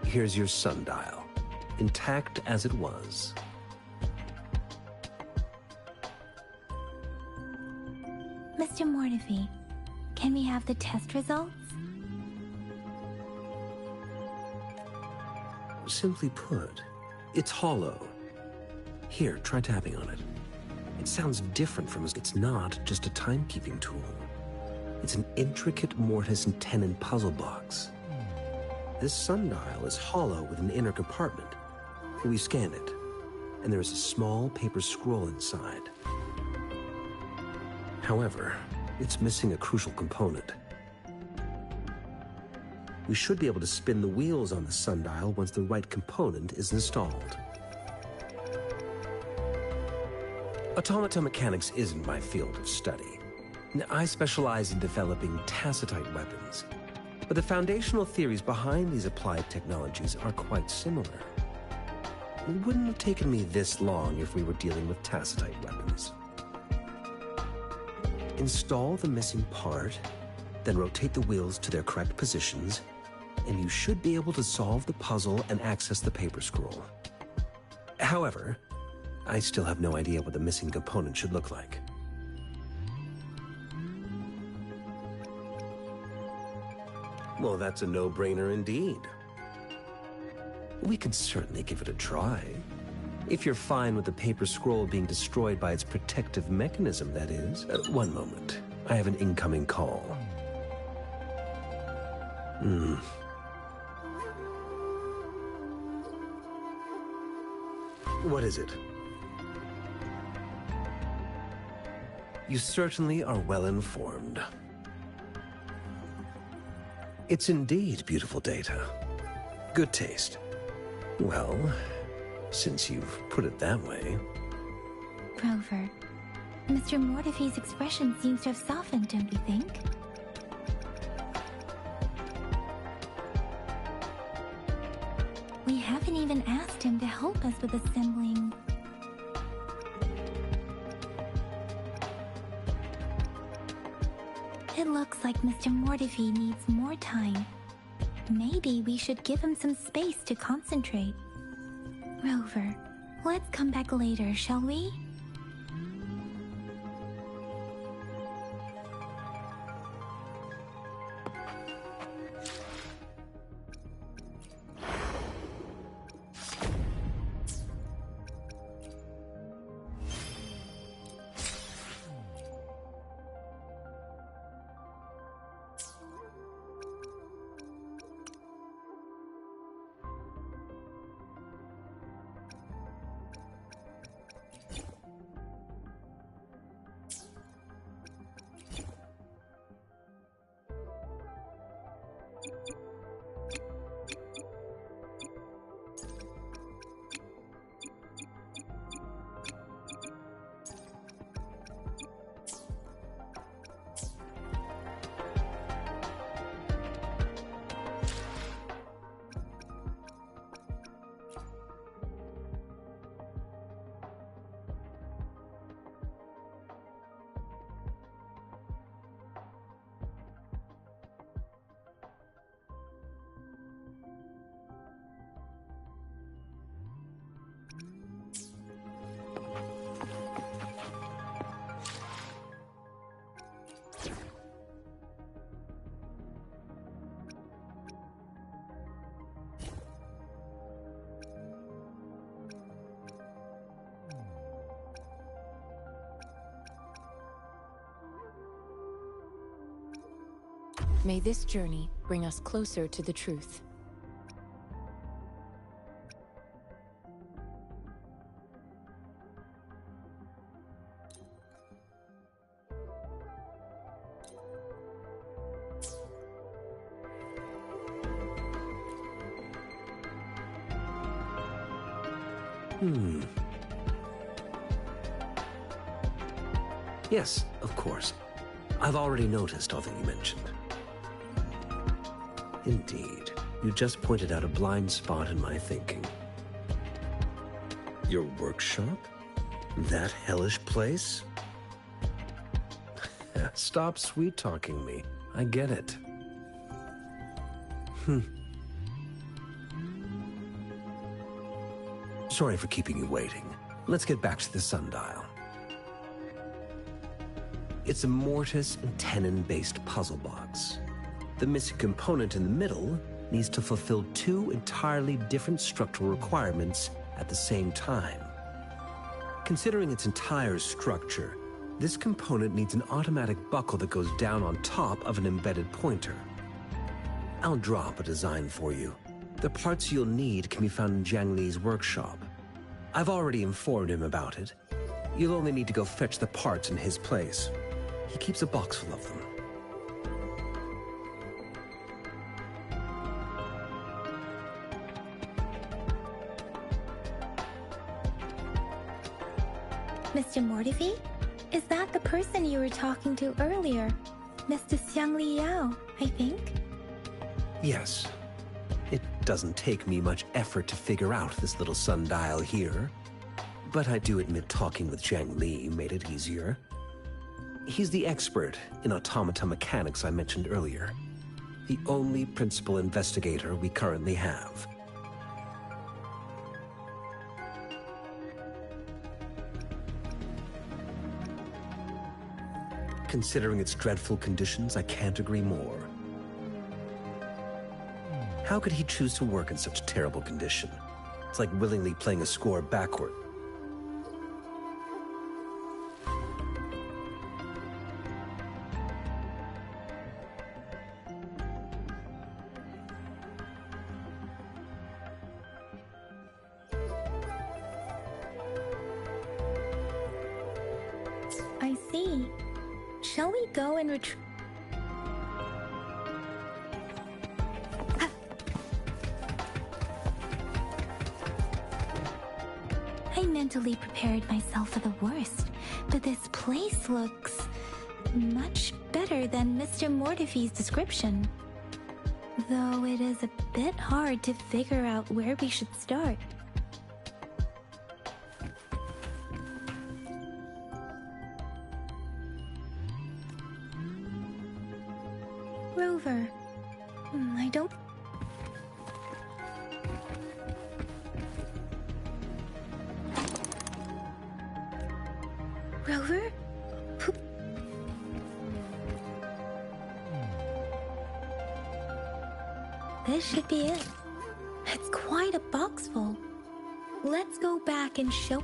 Here's your sundial, intact as it was. Mr. Mortefi, can we have the test results? Simply put, it's hollow. Here, try tapping on it. It sounds different from us. It's not just a timekeeping tool. It's an intricate mortise and tenon puzzle box. This sundial is hollow with an inner compartment. We scanned it, and there is a small paper scroll inside. However, it's missing a crucial component. We should be able to spin the wheels on the sundial once the right component is installed. Automata mechanics isn't my field of study. I specialize in developing tacitite weapons, but the foundational theories behind these applied technologies are quite similar. It wouldn't have taken me this long if we were dealing with tacitite weapons. Install the missing part, then rotate the wheels to their correct positions, and you should be able to solve the puzzle and access the paper scroll. However, I still have no idea what the missing component should look like. Well, that's a no-brainer indeed. We could certainly give it a try. If you're fine with the paper scroll being destroyed by its protective mechanism, that is. One moment. I have an incoming call. What is it? You certainly are well informed. It's indeed beautiful data. Good taste. Well, since you've put it that way. Rover, Mr. Mortefi's expression seems to have softened, don't you think? We haven't even asked him to help us with assembling. It looks like Mr. Mortefi needs more time. Maybe we should give him some space to concentrate. Rover, let's come back later, shall we? May this journey bring us closer to the truth. Yes, of course. I've already noticed all that you mentioned. Indeed, you just pointed out a blind spot in my thinking. Your workshop? That hellish place? Stop sweet-talking me. I get it. Sorry for keeping you waiting. Let's get back to the sundial. It's a mortise and tenon-based puzzle box. The missing component in the middle needs to fulfill two entirely different structural requirements at the same time. Considering its entire structure, this component needs an automatic buckle that goes down on top of an embedded pointer. I'll drop a design for you. The parts you'll need can be found in Jiang Li's workshop. I've already informed him about it. You'll only need to go fetch the parts in his place. He keeps a box full of them. Mr. Mortivy? Is that the person you were talking to earlier? Mr. Xiang Liao, I think? Yes. It doesn't take me much effort to figure out this little sundial here. But I do admit talking with Jiang Li made it easier. He's the expert in automata mechanics I mentioned earlier. The only principal investigator we currently have. Considering its dreadful conditions, I can't agree more. How could he choose to work in such terrible condition? It's like willingly playing a score backward. I see. Shall we go and retrieve? I mentally prepared myself for the worst, but this place looks much better than Mr. Mortivy's description. Though it is a bit hard to figure out where we should start. Rover, I don't... Rover? This should be it. It's quite a box full. Let's go back and show...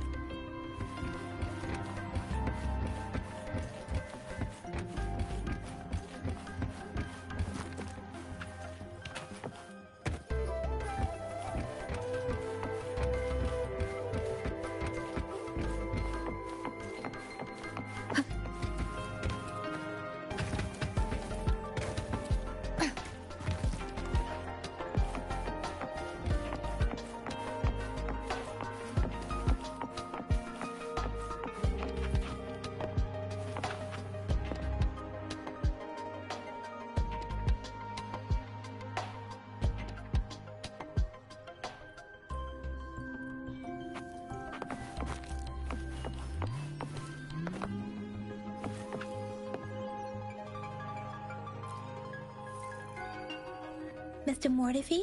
Mr. Mortivy,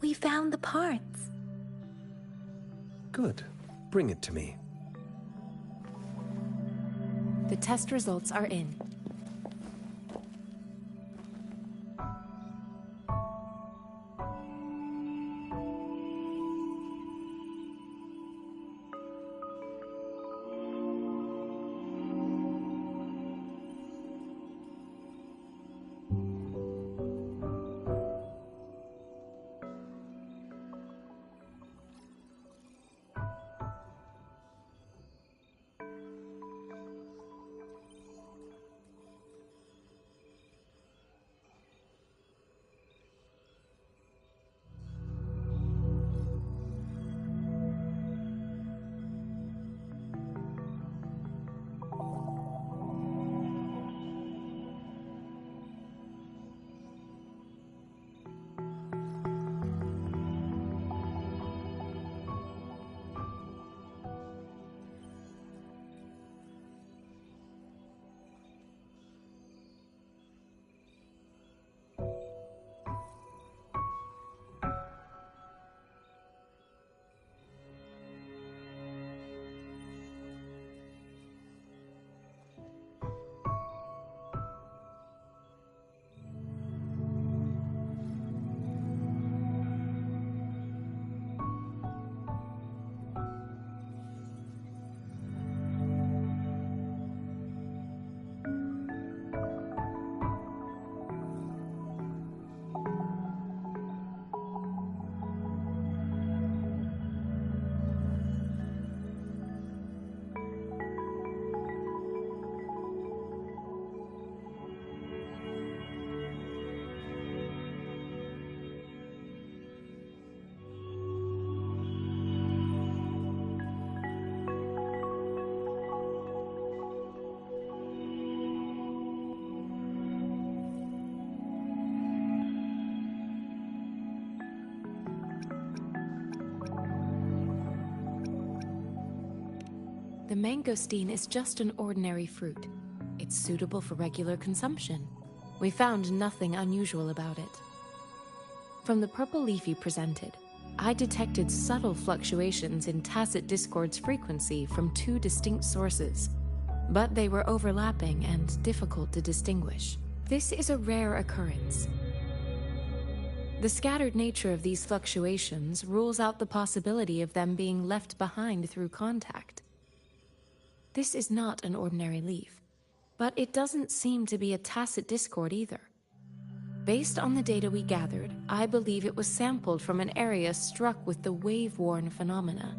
we found the parts. Good. Bring it to me. The test results are in. The mangosteen is just an ordinary fruit. It's suitable for regular consumption. We found nothing unusual about it. From the purple leaf you presented, I detected subtle fluctuations in tacit discord's frequency from two distinct sources, but they were overlapping and difficult to distinguish. This is a rare occurrence. The scattered nature of these fluctuations rules out the possibility of them being left behind through contact. This is not an ordinary leaf, but it doesn't seem to be a tacit discord either. Based on the data we gathered, I believe it was sampled from an area struck with the wave-worn phenomena.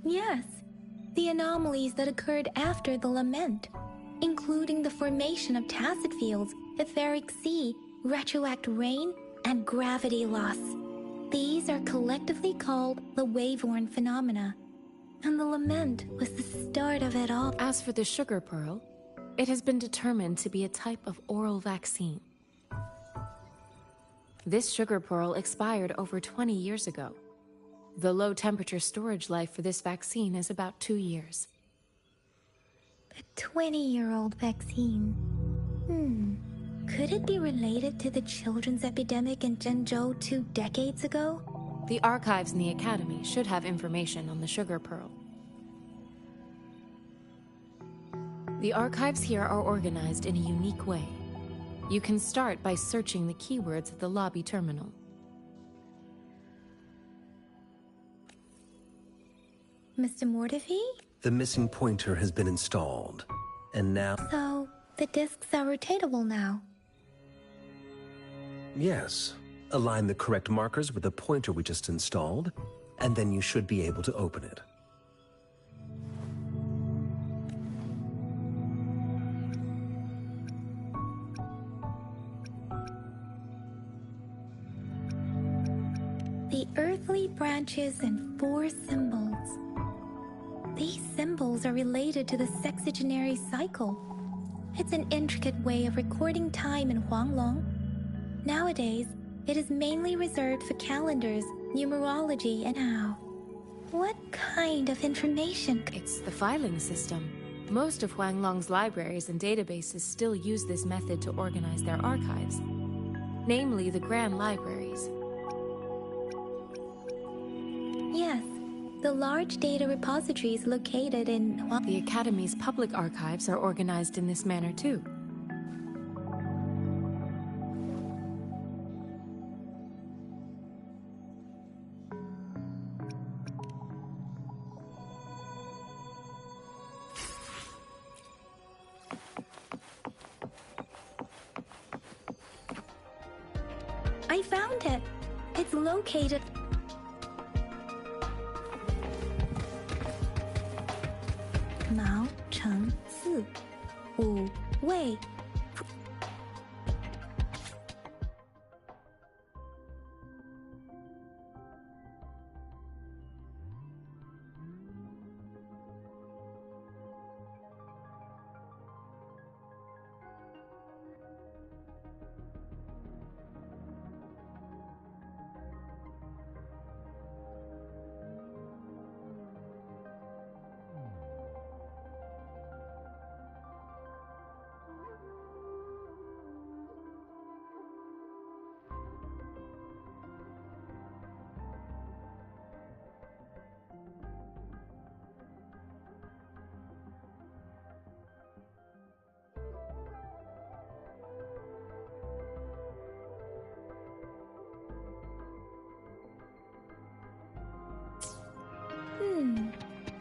Yes, the anomalies that occurred after the lament, including the formation of tacit fields, etheric sea, retroact rain, and gravity loss. These are collectively called the wave-worn phenomena, and the lament was the start of it all. As for the sugar pearl, it has been determined to be a type of oral vaccine. This sugar pearl expired over 20 years ago. The low-temperature storage life for this vaccine is about 2 years. A 20-year-old vaccine. Could it be related to the children's epidemic in Zhengzhou 2 decades ago? The archives in the Academy should have information on the sugar pearl. The archives here are organized in a unique way. You can start by searching the keywords at the lobby terminal. Mr. Mortefi? The missing pointer has been installed, and now... So, the discs are rotatable now. Yes. Align the correct markers with the pointer we just installed, and then you should be able to open it. The earthly branches and 4 symbols. These symbols are related to the sexagenary cycle. It's an intricate way of recording time in Huanglong. Nowadays, it is mainly reserved for calendars, numerology, and how. What kind of information? It's the filing system. Most of Huanglong's libraries and databases still use this method to organize their archives, namely the Grand Libraries. Yes, the large data repositories located in The Academy's public archives are organized in this manner too. I found it. It's located... Mao Cheng Si, Wu Wei.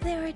There are...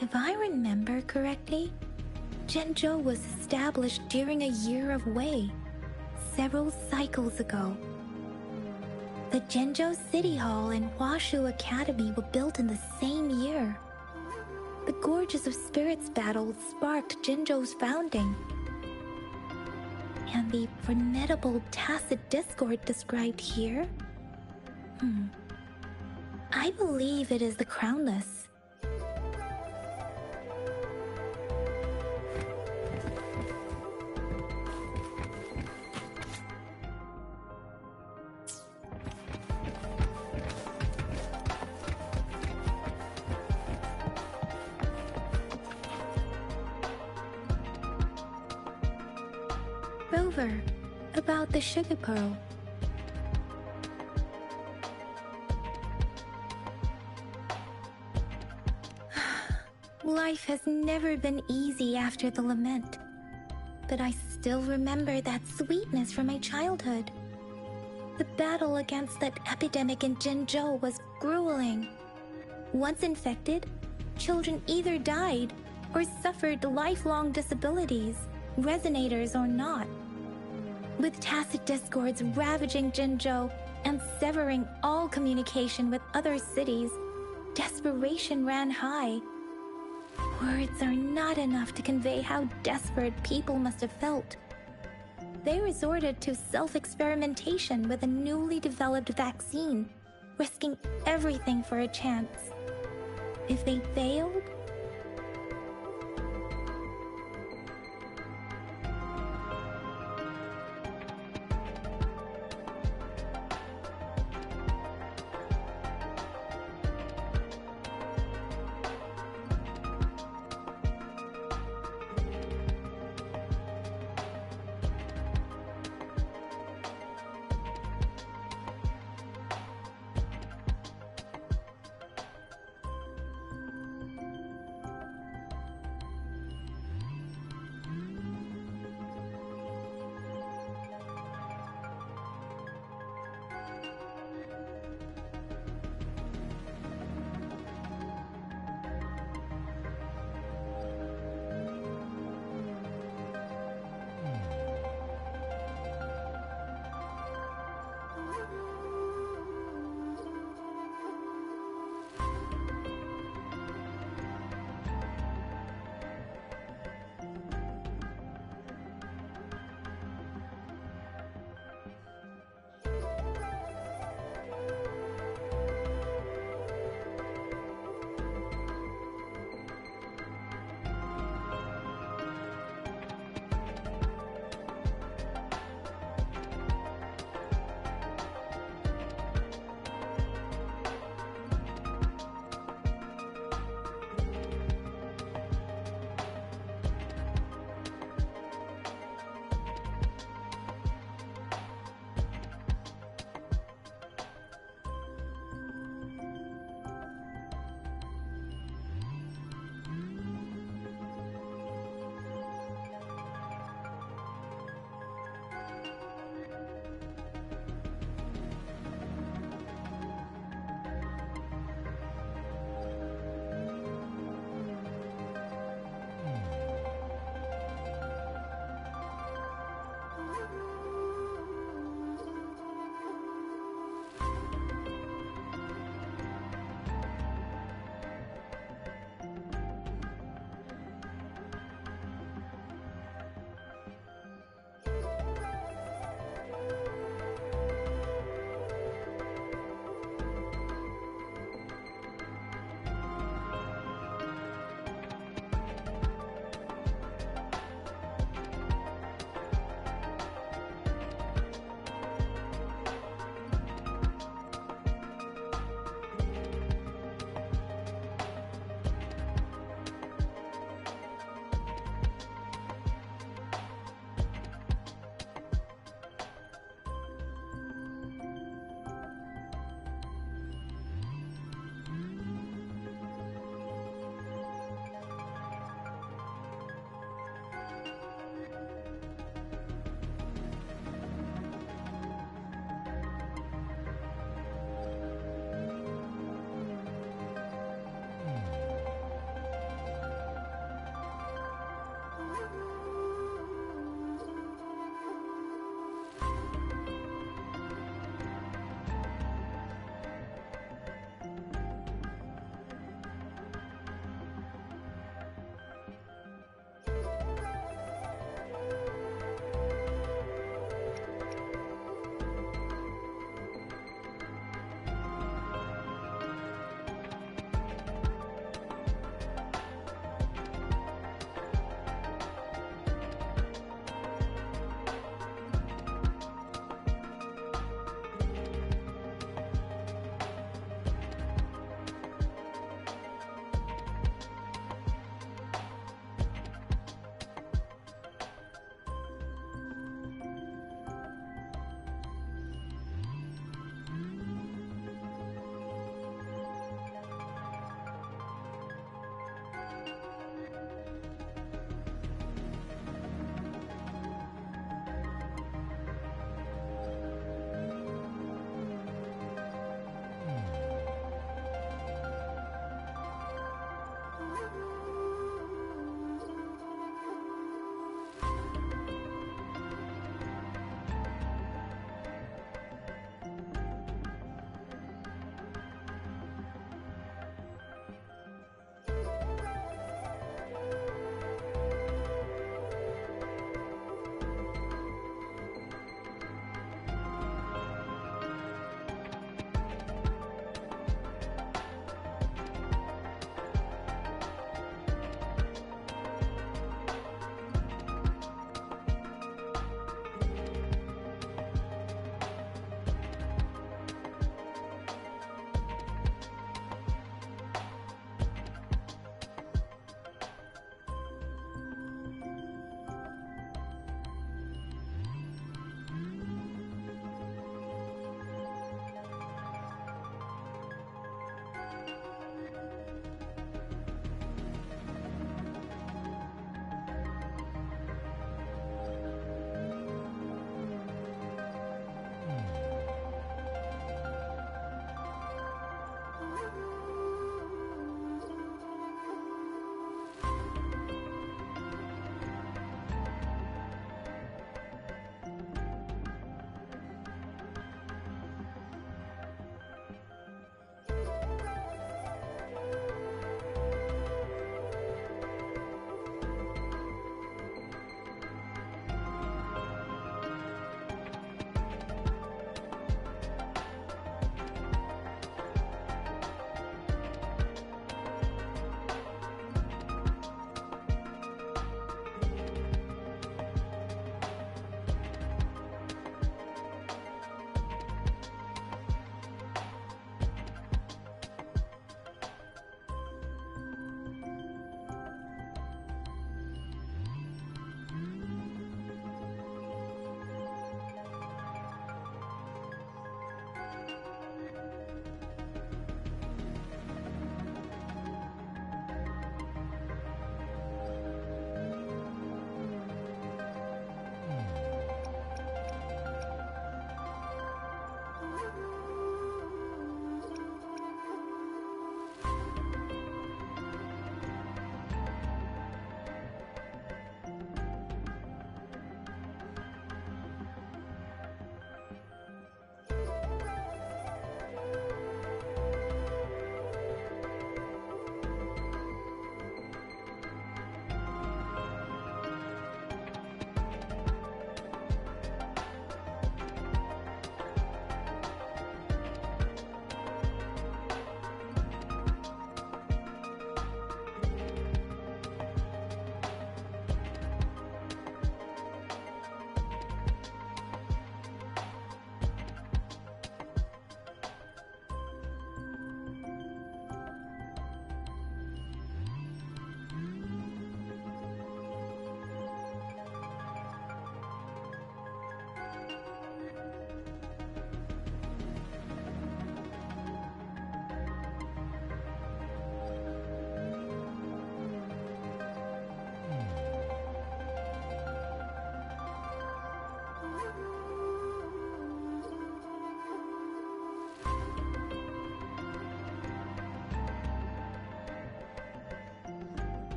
If I remember correctly, Zhengzhou was established during a year of Wei, several cycles ago. The Jinzhou City Hall and Huashu Academy were built in the same year. The Gorges of Spirits battle sparked Jinzhou's founding. And the formidable tacit discord described here? I believe it is the Crownless. Rover, about the sugar pearl. Life has never been easy after the lament, but I still remember that sweetness from my childhood. The battle against that epidemic in Jinzhou was grueling. Once infected, children either died or suffered lifelong disabilities, resonators or not. With tacit discords ravaging Jinzhou and severing all communication with other cities, desperation ran high. Words are not enough to convey how desperate people must have felt. They resorted to self-experimentation with a newly developed vaccine, risking everything for a chance. If they failed,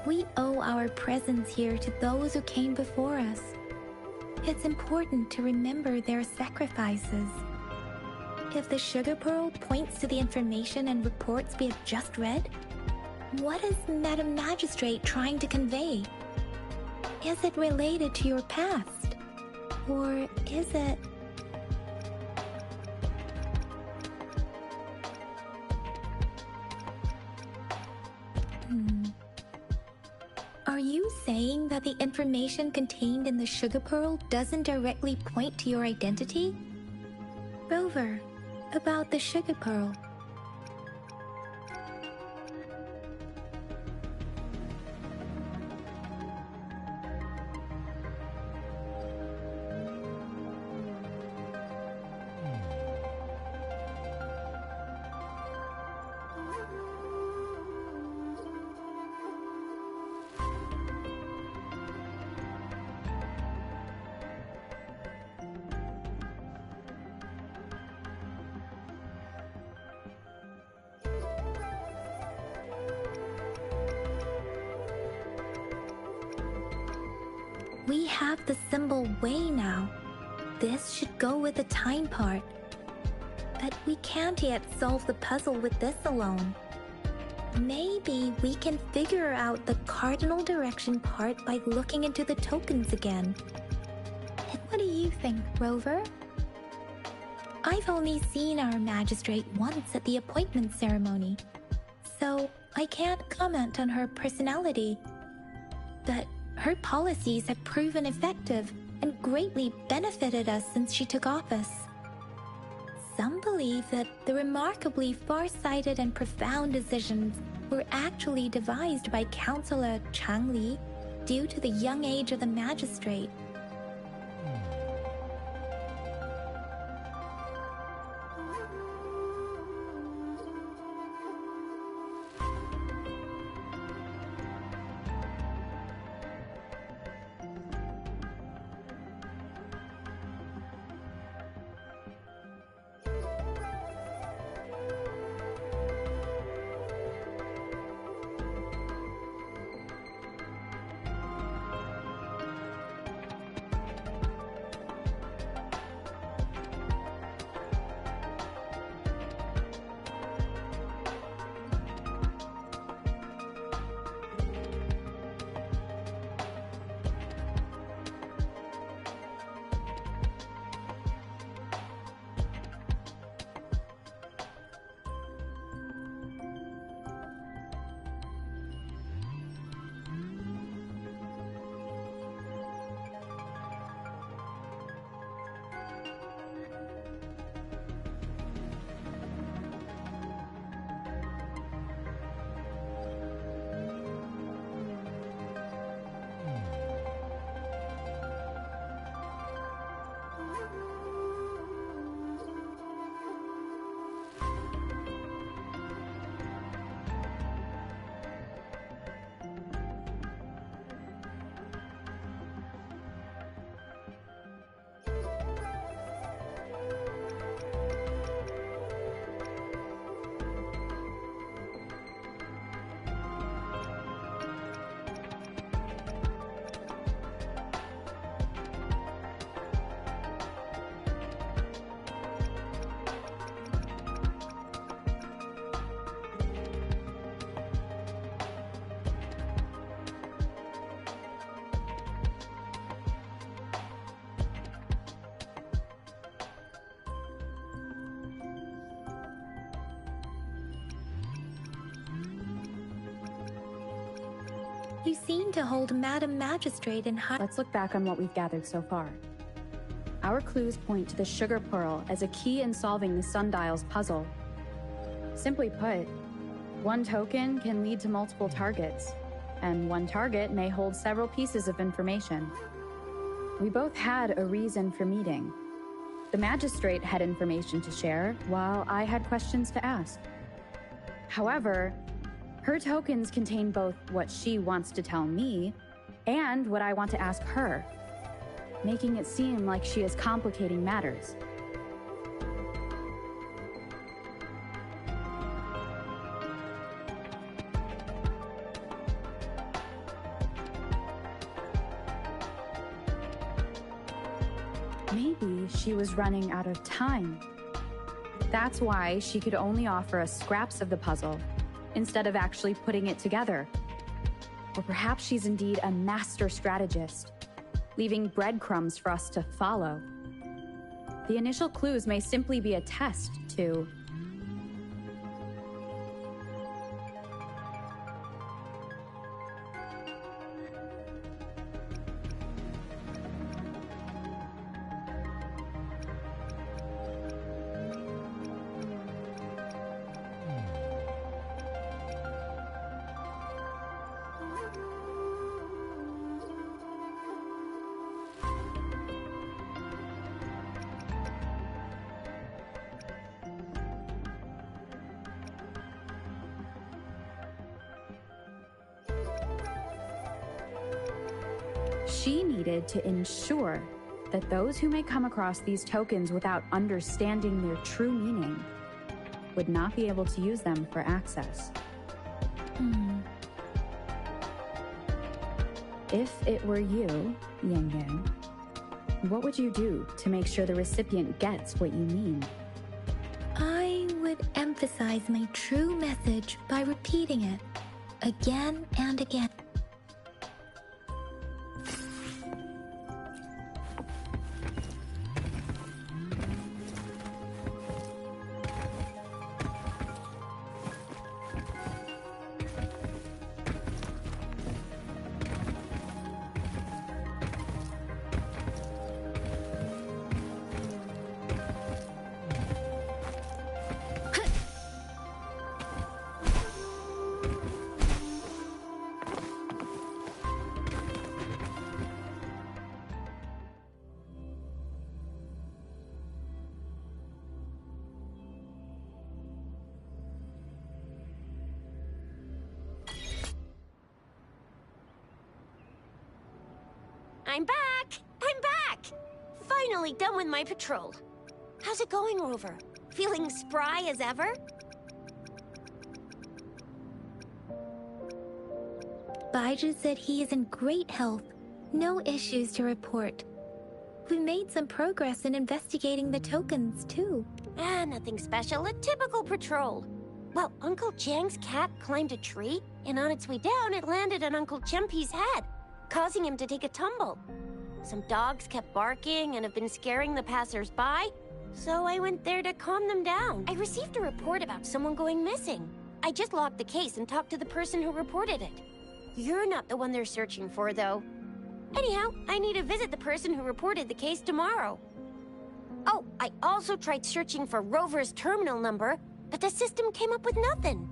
We owe our presence here to those who came before us. It's important to remember their sacrifices. If the sugar pearl points to the information and reports we have just read, what is Madam Magistrate trying to convey? Is it related to your past? Or is it... Are you saying that the information contained in the sugar pearl doesn't directly point to your identity? Rover, about the sugar pearl. We have the symbol way now. This should go with the time part. But we can't yet solve the puzzle with this alone. Maybe we can figure out the cardinal direction part by looking into the tokens again. What do you think, Rover? I've only seen our magistrate once at the appointment ceremony, so I can't comment on her personality. But her policies have proven effective and greatly benefited us since she took office. Some believe that the remarkably far-sighted and profound decisions were actually devised by Councillor Chang Li due to the young age of the magistrate. You seem to hold Madam Magistrate in high... Let's look back on what we've gathered so far. Our clues point to the sugar pearl as a key in solving the sundial's puzzle. Simply put, one token can lead to multiple targets, and one target may hold several pieces of information. We both had a reason for meeting. The magistrate had information to share, while I had questions to ask. However, her tokens contain both what she wants to tell me and what I want to ask her, making it seem like she is complicating matters. Maybe she was running out of time. That's why she could only offer us scraps of the puzzle, instead of actually putting it together. Or perhaps she's indeed a master strategist, leaving breadcrumbs for us to follow. The initial clues may simply be a test to... She needed to ensure that those who may come across these tokens without understanding their true meaning would not be able to use them for access. If it were you, Yang Yang, what would you do to make sure the recipient gets what you mean? I would emphasize my true message by repeating it again and again. I'm back! I'm back! Finally done with my patrol. How's it going, Rover? Feeling spry as ever? Baiju said he is in great health. No issues to report. We made some progress in investigating the tokens, too. Nothing special. A typical patrol. Well, Uncle Jiang's cat climbed a tree, and on its way down, it landed on Uncle Chempi's head, causing him to take a tumble. Some dogs kept barking and have been scaring the passers-by, so I went there to calm them down. I received a report about someone going missing. I just logged the case and talked to the person who reported it. You're not the one they're searching for, though. Anyhow, I need to visit the person who reported the case tomorrow. Oh, I also tried searching for Rover's terminal number, but the system came up with nothing.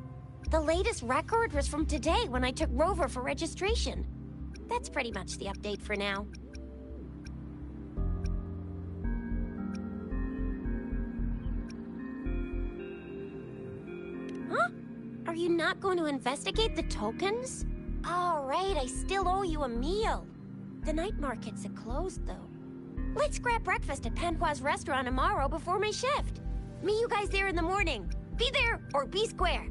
The latest record was from today when I took Rover for registration. That's pretty much the update for now. Huh? Are you not going to investigate the tokens? All right, I still owe you a meal. The night markets are closed, though. Let's grab breakfast at Panhua's restaurant tomorrow before my shift. Meet you guys there in the morning. Be there or be square.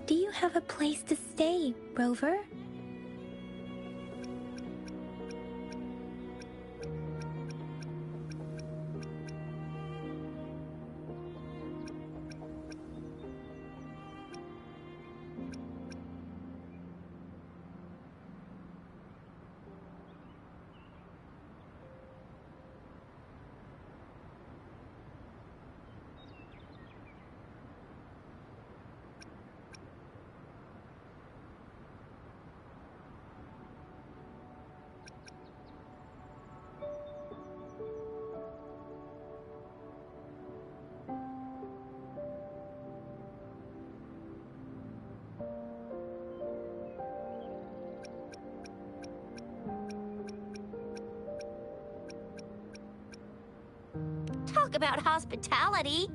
Do you have a place to stay, Rover? Talk about hospitality.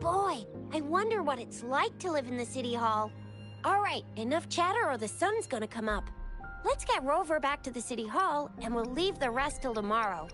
Boy, I wonder what it's like to live in the city hall. All right, enough chatter or the sun's gonna come up. Let's get Rover back to the city hall, and we'll leave the rest till tomorrow.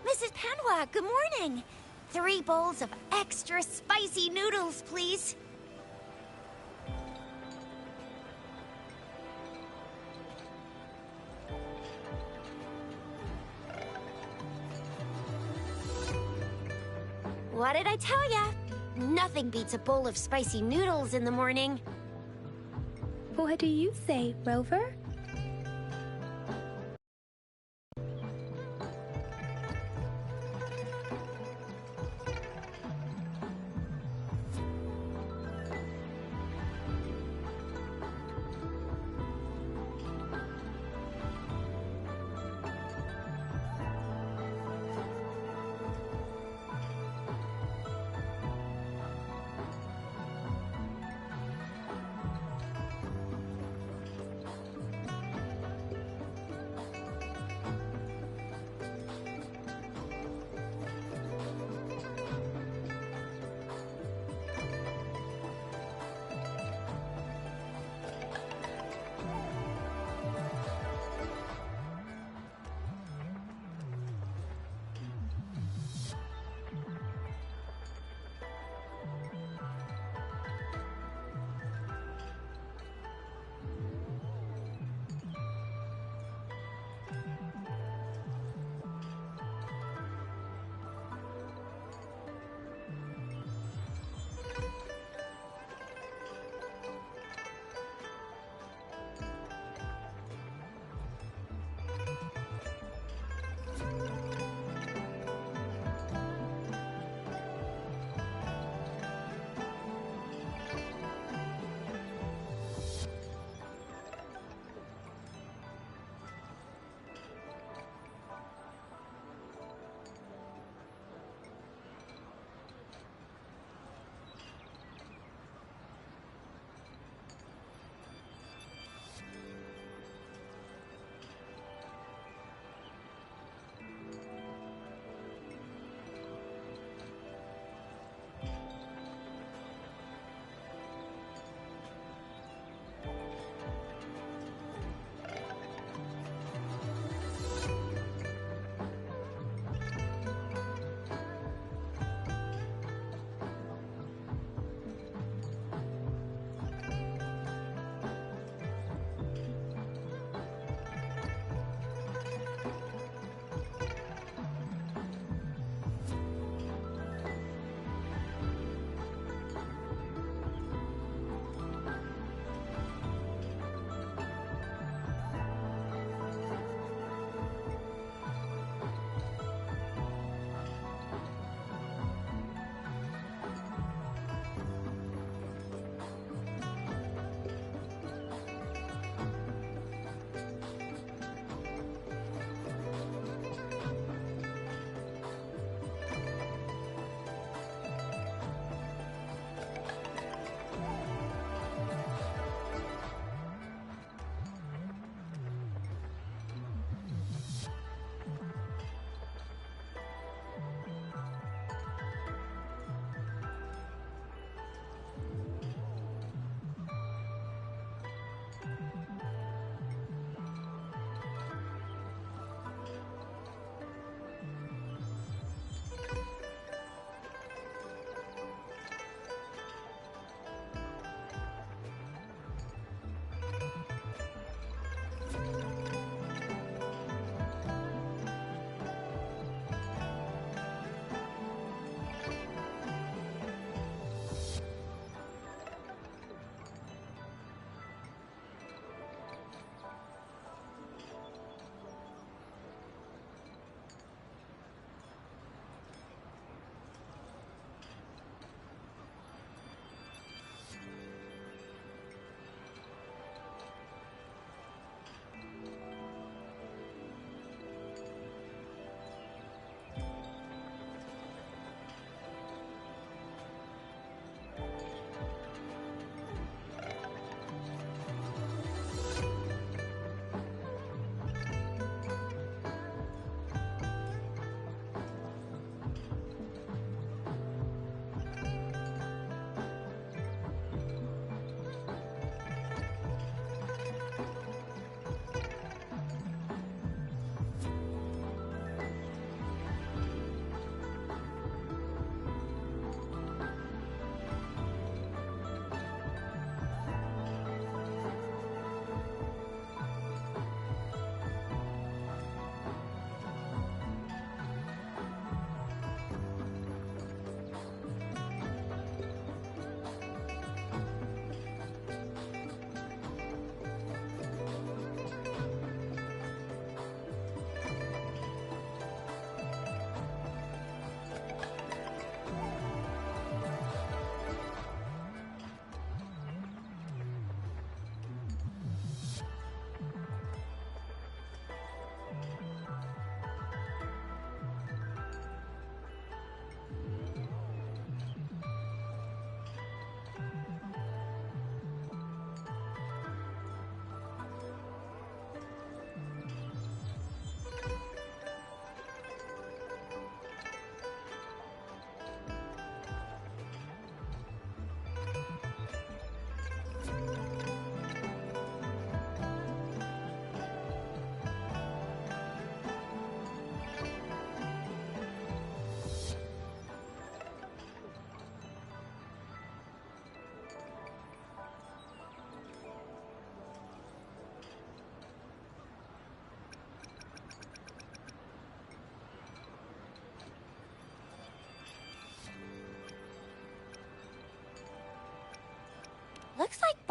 Mrs. Panwa, good morning. 3 bowls of extra spicy noodles, please. What did I tell ya? Nothing beats a bowl of spicy noodles in the morning. What do you say, Rover?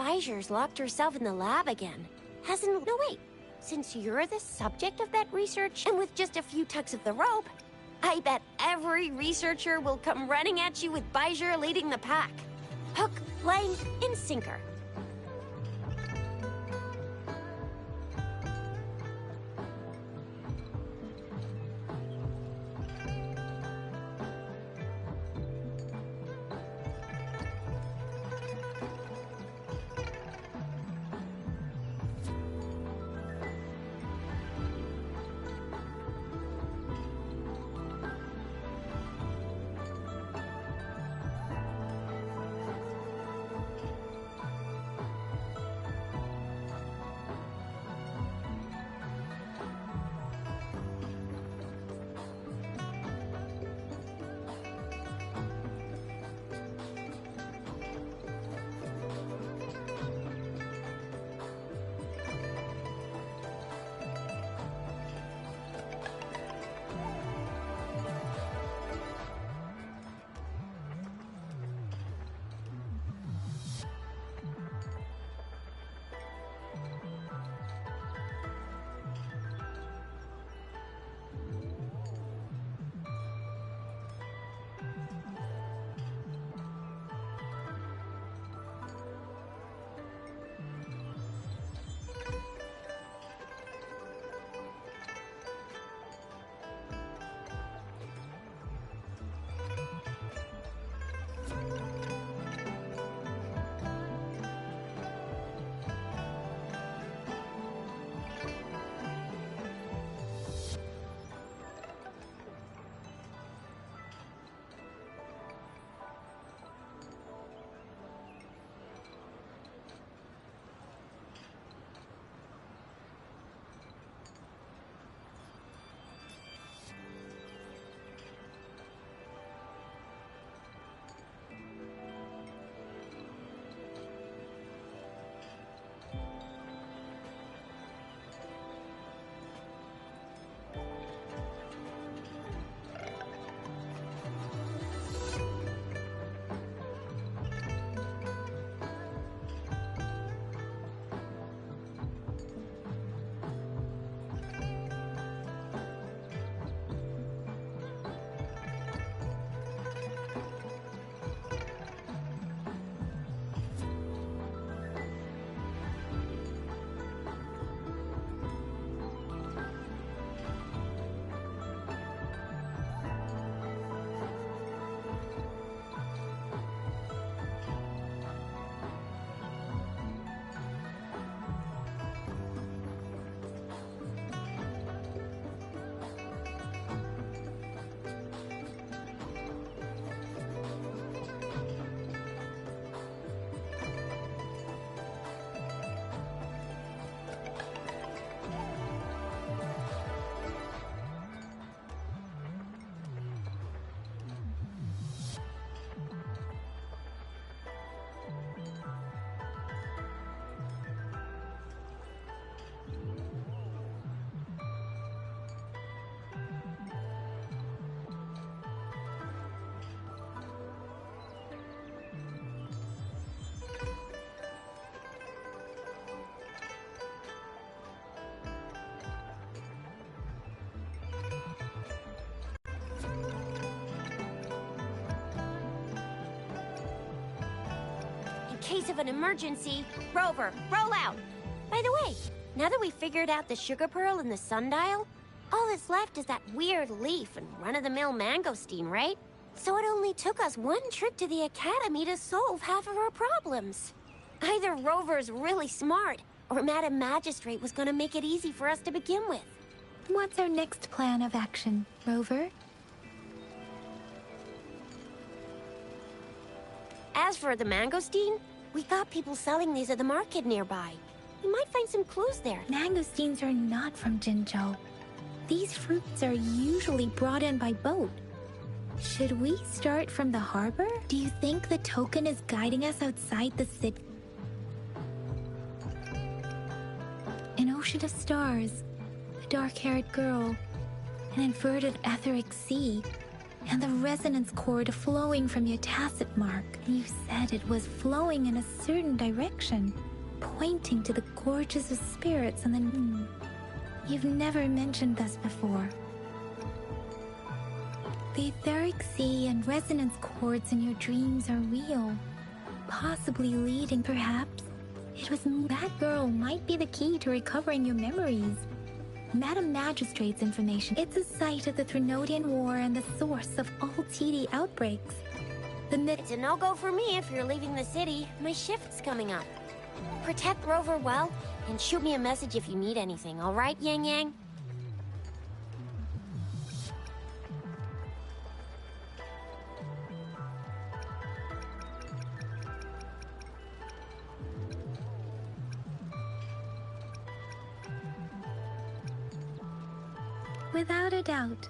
Bijur's locked herself in the lab again. Hasn't... No, wait. Since you're the subject of that research, and with just a few tugs of the rope, I bet every researcher will come running at you with Bijur leading the pack. Hook, line, and sinker. Case of an emergency, Rover, roll out. By the way, now that we figured out the sugar pearl and the sundial, all that's left is that weird leaf and run-of-the-mill mangosteen, right? So it only took us one trip to the academy to solve half of our problems. Either Rover's really smart, or Madam Magistrate was gonna make it easy for us to begin with. What's our next plan of action, Rover? As for the mangosteen, we got people selling these at the market nearby. We might find some clues there. Mangosteens are not from Jinzhou. These fruits are usually brought in by boat. Should we start from the harbor? Do you think the token is guiding us outside the city? An ocean of stars, a dark-haired girl, an inverted etheric sea. and the resonance cord flowing from your tacit mark. You said it was flowing in a certain direction, pointing to the gorges of spirits and the... You've never mentioned this before. The etheric sea and resonance cords in your dreams are real, possibly leading, perhaps. It was that girl might be the key to recovering your memories. Madam Magistrate's information. It's a site of the Trinodian War and the source of all TD outbreaks. It's a no-go for me if you're leaving the city. My shift's coming up. Protect Rover well, and shoot me a message if you need anything, all right, Yang Yang? Without a doubt.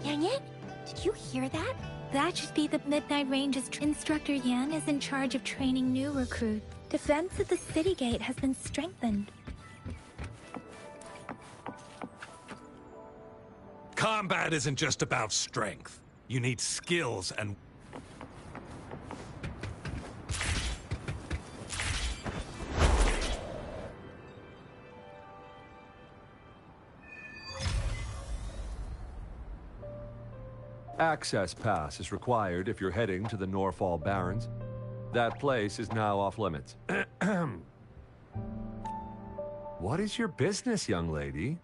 Yang Yang, did you hear that? That should be the Midnight Range's Instructor Yan is in charge of training new recruits. Defense at the city gate has been strengthened. Combat isn't just about strength. You need skills and... Access pass is required if you're heading to the Norfall Barrens. That place is now off limits. What is your business, young lady?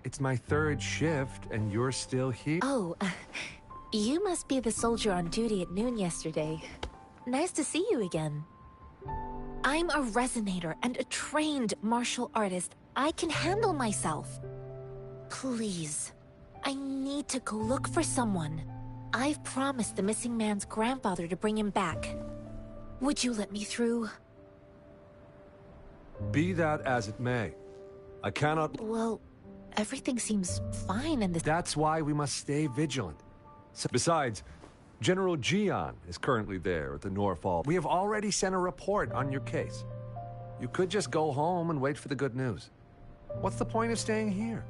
It's my third shift, and you're still here? Oh, you must be the soldier on duty at noon yesterday. Nice to see you again. I'm a resonator and a trained martial artist. I can handle myself. Please, I need to go look for someone. I've promised the missing man's grandfather to bring him back. Would you let me through? Be that as it may, I cannot... Well... everything seems fine in this... That's why we must stay vigilant. Besides, General Jian is currently there at the Norfall. We have already sent a report on your case. You could just go home and wait for the good news. What's the point of staying here?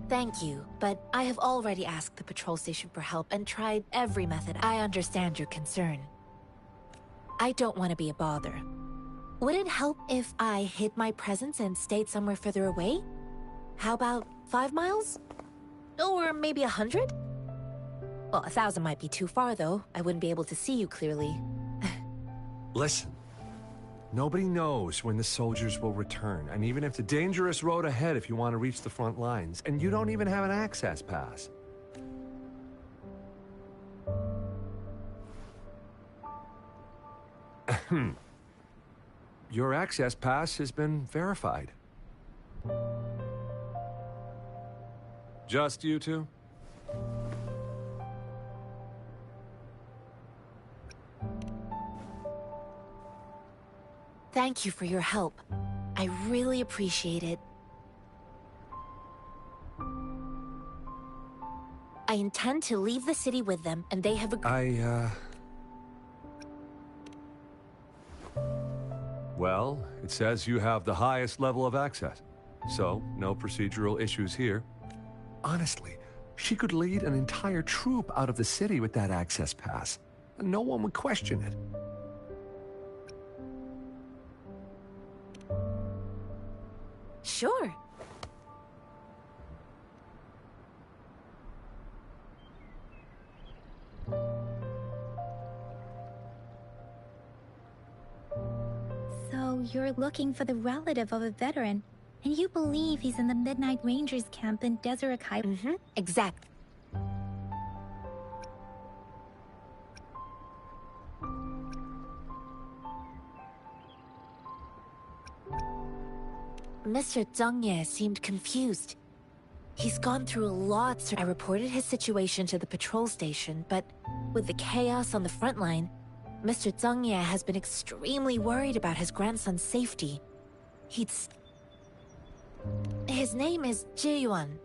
Thank you, but I have already asked the patrol station for help and tried every method. I understand your concern. I don't want to be a bother. Would it help if I hid my presence and stayed somewhere further away? How about 5 miles? Or maybe 100? Well, 1,000 might be too far, though. I wouldn't be able to see you clearly. Listen, nobody knows when the soldiers will return, and even if it's a dangerous road ahead if you want to reach the front lines, and you don't even have an access pass. Your access pass has been verified. Just you two? Thank you for your help. I really appreciate it. I intend to leave the city with them, and they have agreed. Well, it says you have the highest level of access, so no procedural issues here. Honestly, she could lead an entire troop out of the city with that access pass, and no one would question it. Sure. So you're looking for the relative of a veteran, and you believe he's in the Midnight Rangers camp in Deseret Heights. Exactly. Mr. Zhang Ye seemed confused. He's gone through a lot, so I reported his situation to the patrol station, but with the chaos on the front line, Mr. Zhang Ye has been extremely worried about his grandson's safety. His name is Ji Yuan.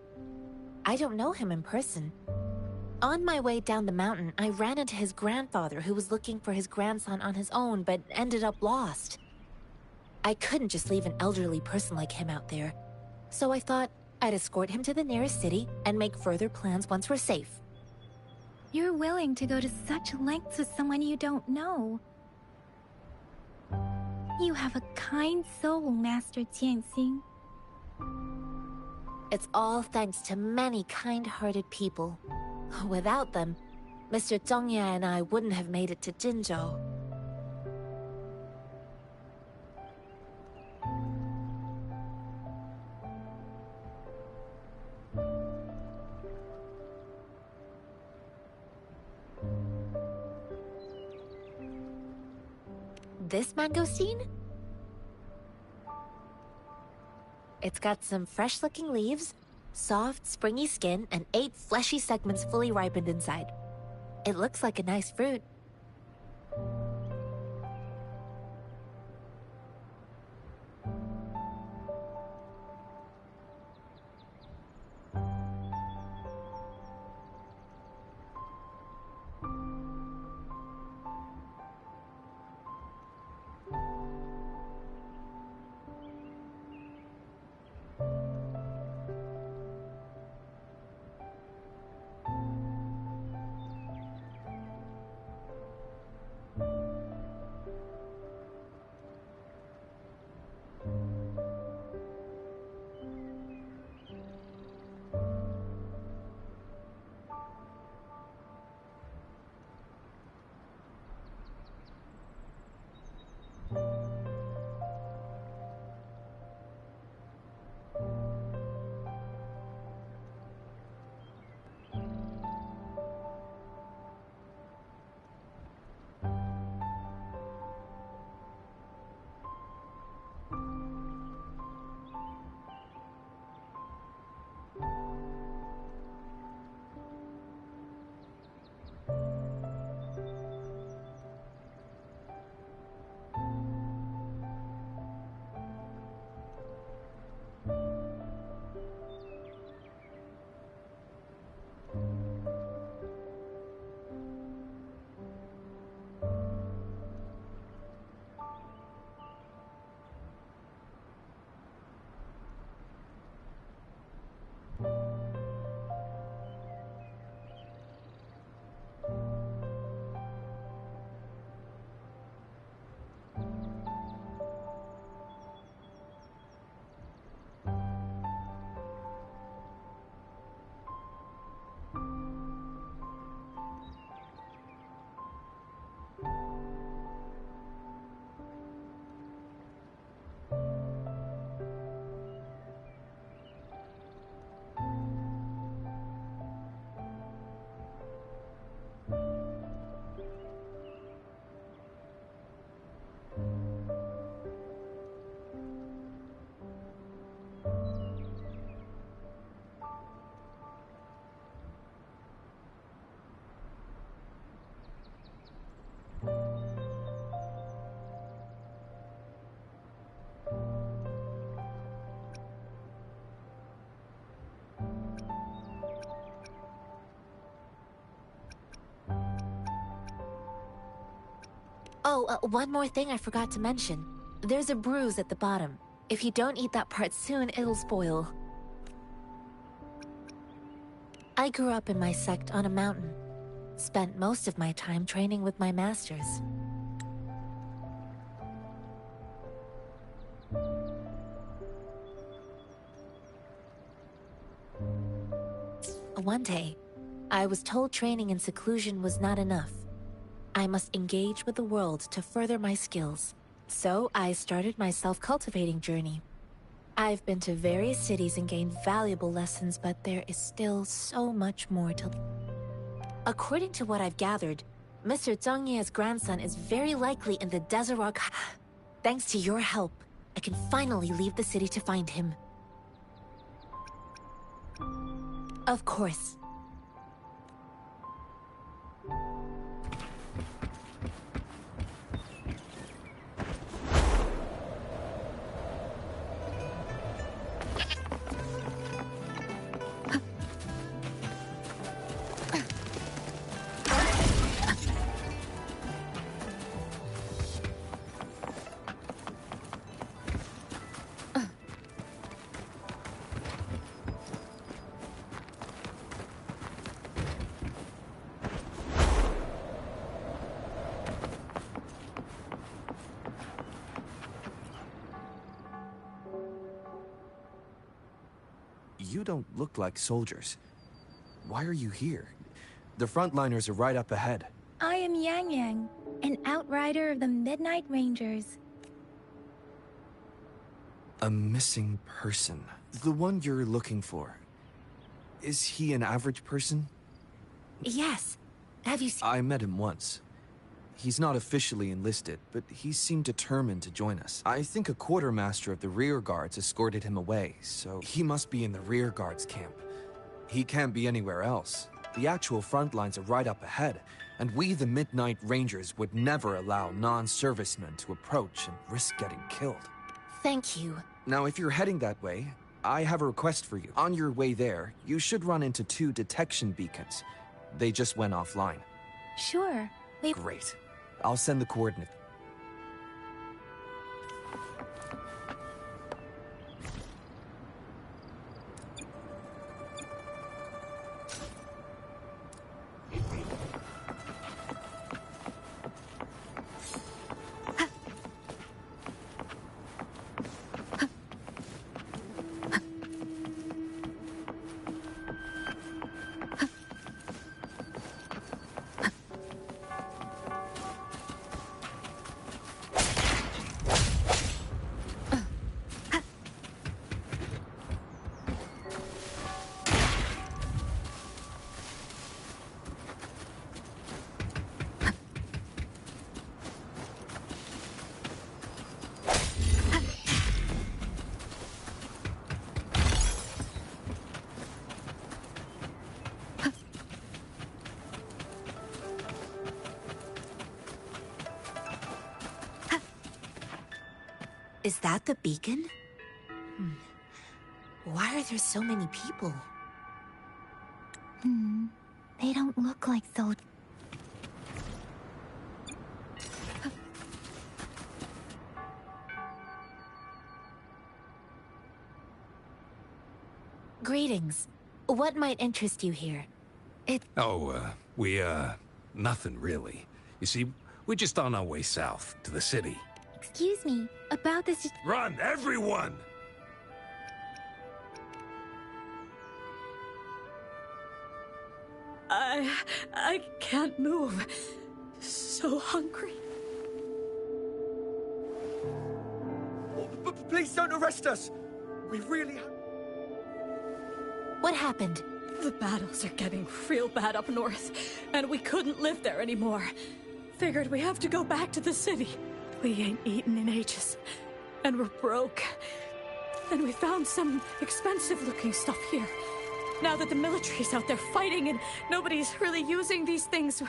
I don't know him in person. On my way down the mountain, I ran into his grandfather who was looking for his grandson on his own but ended up lost. I couldn't just leave an elderly person like him out there, so I thought I'd escort him to the nearest city and make further plans once we're safe. You're willing to go to such lengths with someone you don't know. You have a kind soul, Master Jianxing. It's all thanks to many kind-hearted people. Without them, Mr. Zhongye and I wouldn't have made it to Jinzhou. This mangosteen? It's got some fresh-looking leaves, soft, springy skin, and 8 fleshy segments fully ripened inside. It looks like a nice fruit. Oh, one more thing I forgot to mention. There's a bruise at the bottom. If you don't eat that part soon, it'll spoil. I grew up in my sect on a mountain. Spent most of my time training with my masters. One day, I was told training in seclusion was not enough. I must engage with the world to further my skills. So I started my self-cultivating journey. I've been to various cities and gained valuable lessons, but there is still so much more to learn. According to what I've gathered, Mr. Zhongye's grandson is very likely in the Desert Rock. Thanks to your help, I can finally leave the city to find him. Of course. You don't look like soldiers. Why are you here? The frontliners are right up ahead. I am Yang Yang, an outrider of the Midnight Rangers. A missing person. The one you're looking for. Is he an average person? Yes. Have you seen... I met him once. He's not officially enlisted, but he seemed determined to join us. I think a quartermaster of the rear guards escorted him away, so he must be in the rear guards camp. He can't be anywhere else. The actual front lines are right up ahead, and we, the Midnight Rangers, would never allow non-servicemen to approach and risk getting killed. Thank you. Now, if you're heading that way, I have a request for you. On your way there, you should run into 2 detection beacons. They just went offline. Sure. Great. I'll send the coordinates. Is that the beacon? Why are there so many people? They don't look like soldiers. Greetings. What might interest you here? Nothing really. You see, we're just on our way south to the city. Excuse me, about this... Run, everyone! I can't move. So hungry. Please don't arrest us! We really... What happened? The battles are getting real bad up north, and we couldn't live there anymore. Figured we have to go back to the city. We ain't eaten in ages, and we're broke. And we found some expensive-looking stuff here. Now that the military's out there fighting and nobody's really using these things...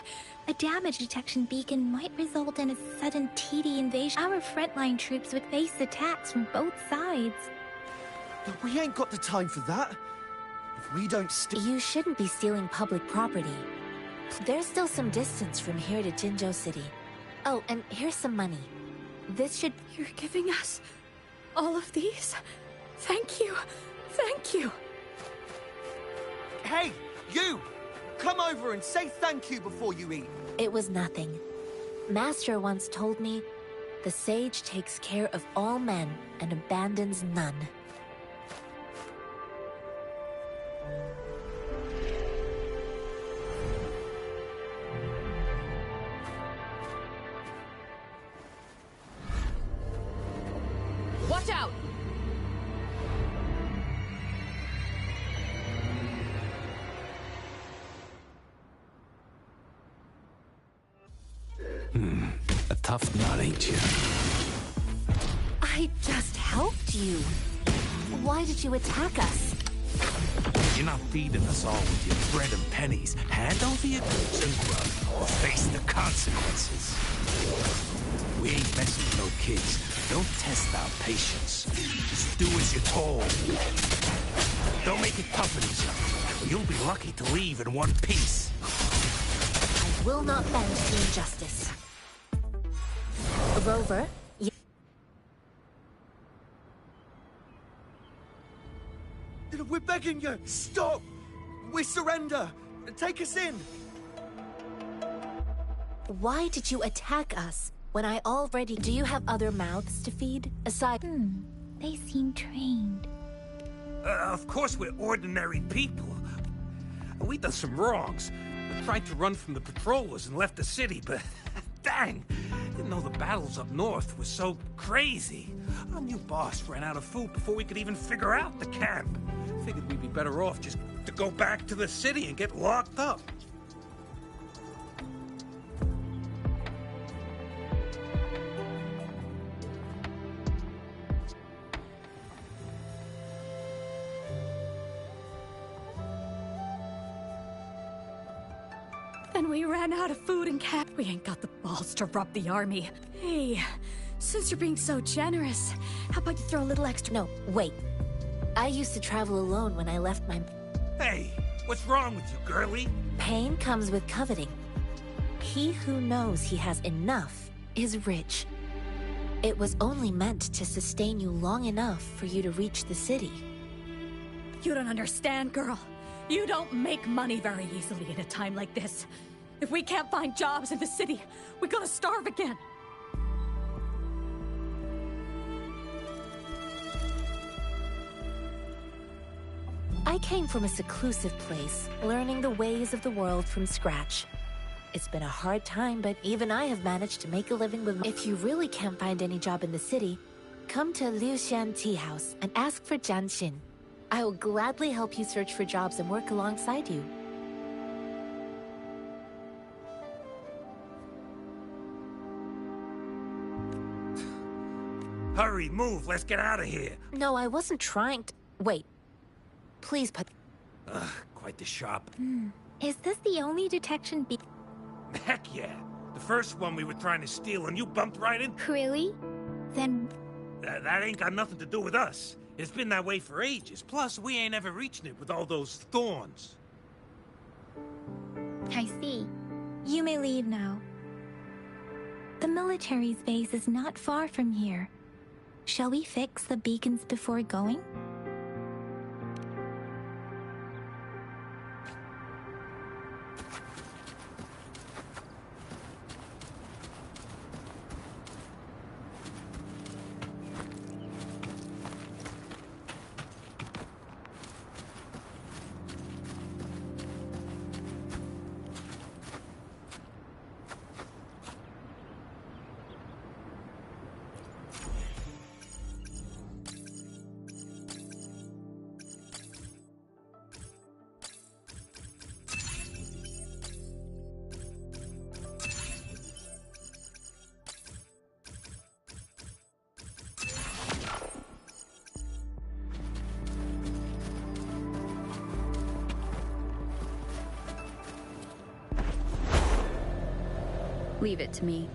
A damage detection beacon might result in a sudden TD invasion. Our frontline troops would face attacks from both sides. But we ain't got the time for that. If we don't You shouldn't be stealing public property. There's still some distance from here to Jinzhou City. Oh, and here's some money. This should... You're giving us all of these? Thank you. Thank you. Hey, you! Come over and say thank you before you eat. It was nothing. Master once told me, the sage takes care of all men and abandons none. Watch out! A tough nut, ain't you? I just helped you. Why did you attack us? You're not feeding us all with your bread and pennies. Hand over your goods and grub, or face the consequences. We ain't messing with no kids. Don't test our patience. Just do as you're told. Don't make it tough on yourself, or you'll be lucky to leave in one piece. I will not bend to injustice. Rover, We're begging you! Stop! We surrender! Take us in! why did you attack us when I already... Do you have other mouths to feed, aside... They seem trained. Of course we're ordinary people. We done some wrongs. We tried to run from the patrollers and left the city, but dang, didn't know the battles up north were so crazy. Our new boss ran out of food before we could even figure out the camp. Figured we'd be better off just to go back to the city and get locked up. Then we ran out of food and camp. We ain't got the balls to rob the army. Hey, since you're being so generous, how about you throw a little extra? No, wait. I used to travel alone when I left my... Hey, what's wrong with you, girlie? Pain comes with coveting. He who knows he has enough is rich. It was only meant to sustain you long enough for you to reach the city. You don't understand, girl. You don't make money very easily in a time like this. If we can't find jobs in the city, we're gonna starve again. I came from a seclusive place, learning the ways of the world from scratch. It's been a hard time, but even I have managed to make a living with... If you really can't find any job in the city, come to Liu Xian Tea House and ask for Jian Xin. I will gladly help you search for jobs and work alongside you. Hurry, move, let's get out of here. No, I wasn't trying to... Wait. Please put... Quite the shop. Is this the only detection be- Heck yeah. The first one we were trying to steal and you bumped right in. Really? Then That ain't got nothing to do with us. It's been that way for ages. Plus, we ain't ever reaching it with all those thorns. I see. You may leave now. The military's base is not far from here. Shall we fix the beacons before going? Leave it to me.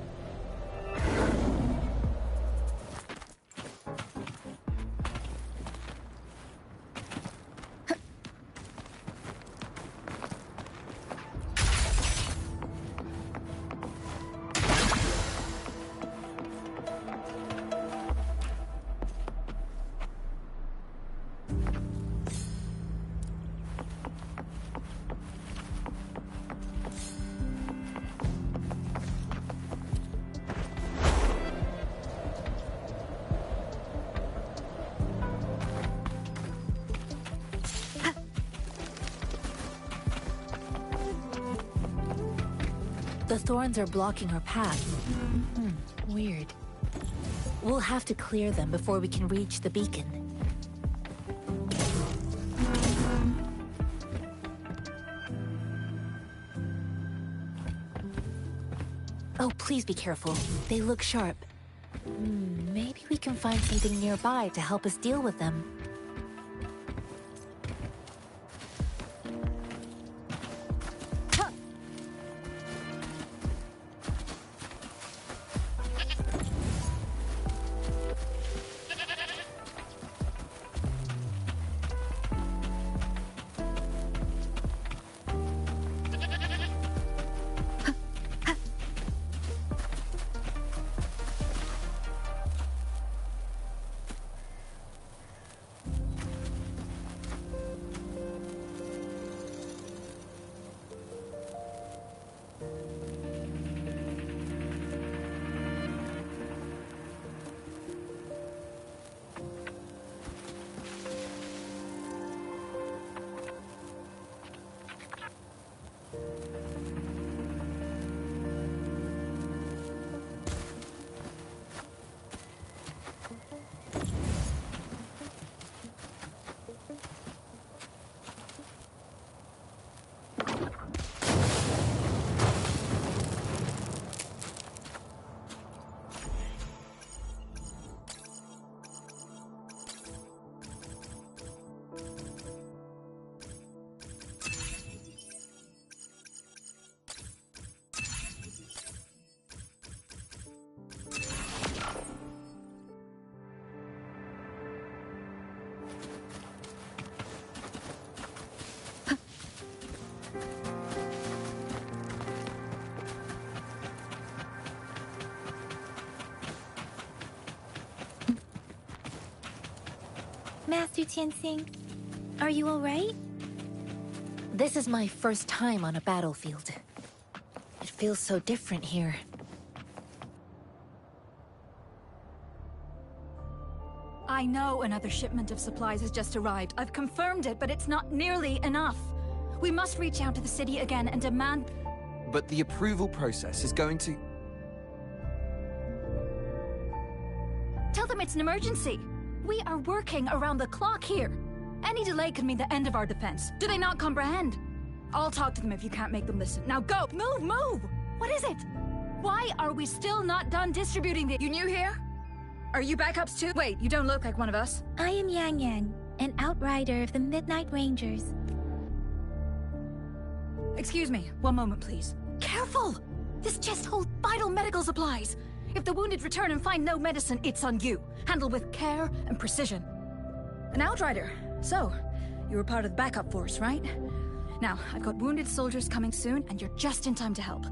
The thorns are blocking our path. Weird. We'll have to clear them before we can reach the beacon. Oh, please be careful. They look sharp. Maybe we can find something nearby to help us deal with them. Master Tianxing, are you alright? This is my first time on a battlefield. It feels so different here. I know another shipment of supplies has just arrived. I've confirmed it, but it's not nearly enough. We must reach out to the city again and demand... But the approval process is going to... Tell them it's an emergency. We are working around the clock here. Any delay could mean the end of our defense. Do they not comprehend? I'll talk to them if you can't make them listen. Now go! Move, move! What is it? Why are we still not done distributing the... You new here? Are you backups too? Wait, you don't look like one of us. I am Yang Yang, an outrider of the Midnight Rangers. Excuse me, one moment please. Careful! This chest holds vital medical supplies. If the wounded return and find no medicine, it's on you. Handle with care and precision. An outrider. So, you were part of the backup force, right? Now, I've got wounded soldiers coming soon, and you're just in time to help.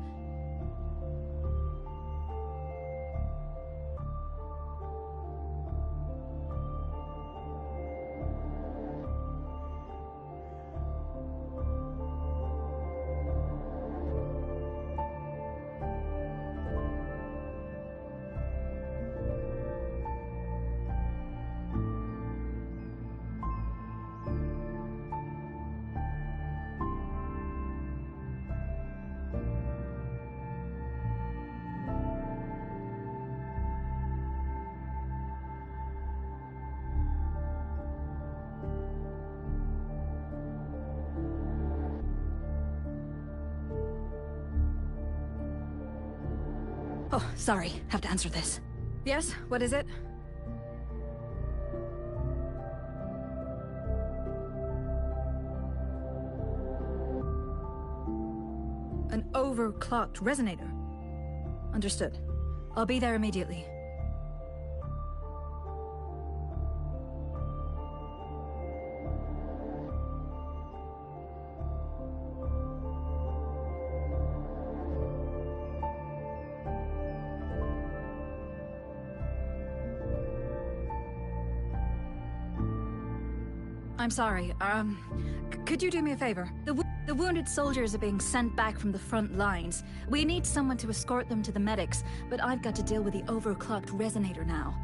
Oh, sorry. Have to answer this. Yes? What is it? An overclocked resonator. Understood. I'll be there immediately. I'm sorry, could you do me a favor? The wounded soldiers are being sent back from the front lines. We need someone to escort them to the medics, but I've got to deal with the overclocked resonator now.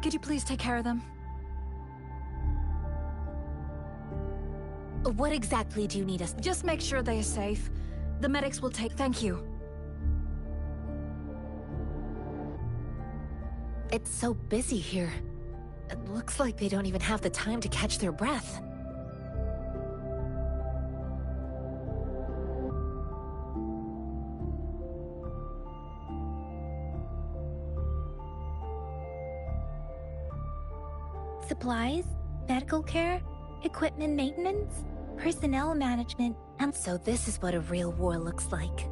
Could you please take care of them? What exactly do you need us? Just make sure they are safe. The medics will take... Thank you. It's so busy here. It looks like they don't even have the time to catch their breath. Supplies, medical care, equipment maintenance, personnel management, and... So this is what a real war looks like.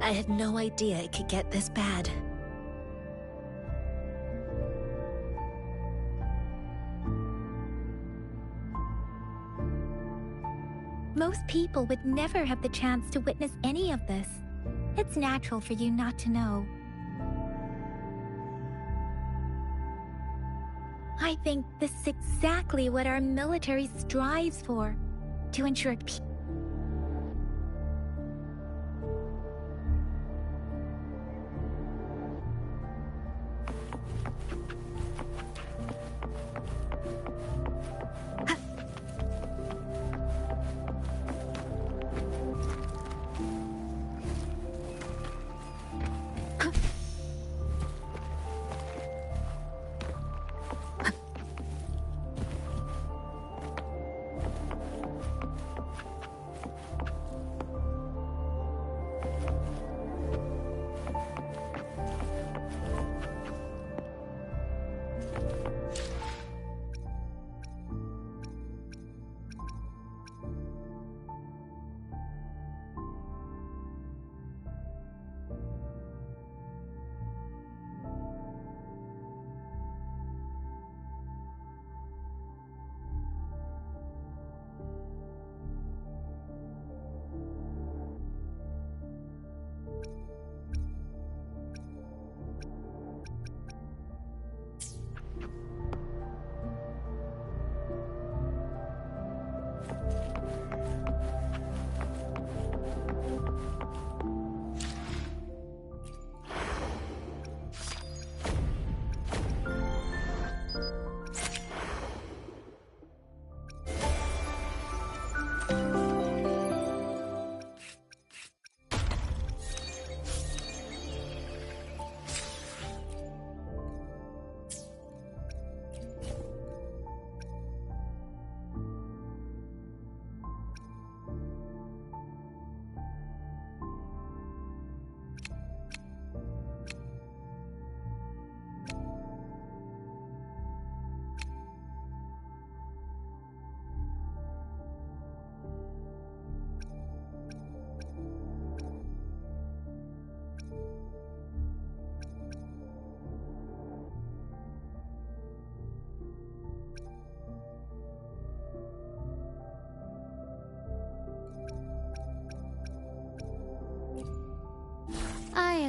I had no idea it could get this bad. Most people would never have the chance to witness any of this. It's natural for you not to know. I think this is exactly what our military strives for, to ensure peace.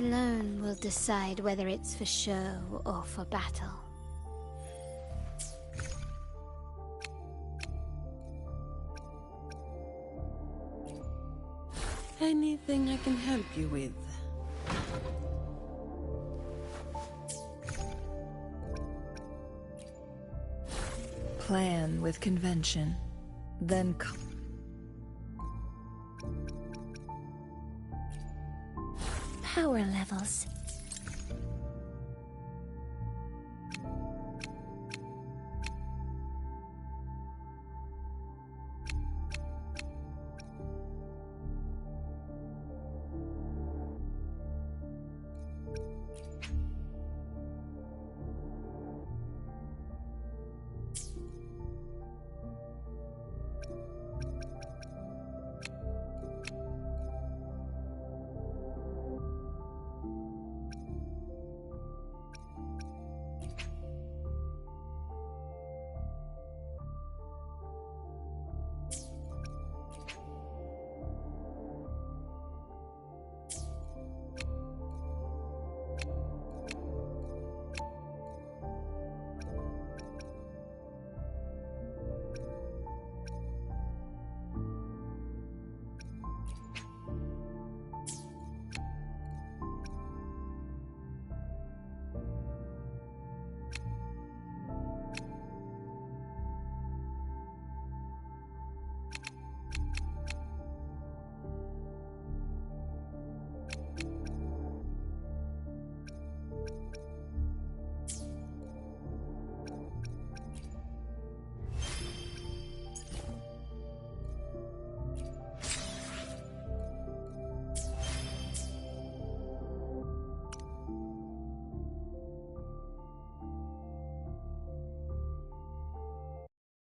alone will decide whether it's for show or for battle. Anything I can help you with? Plan with convention, then Power levels.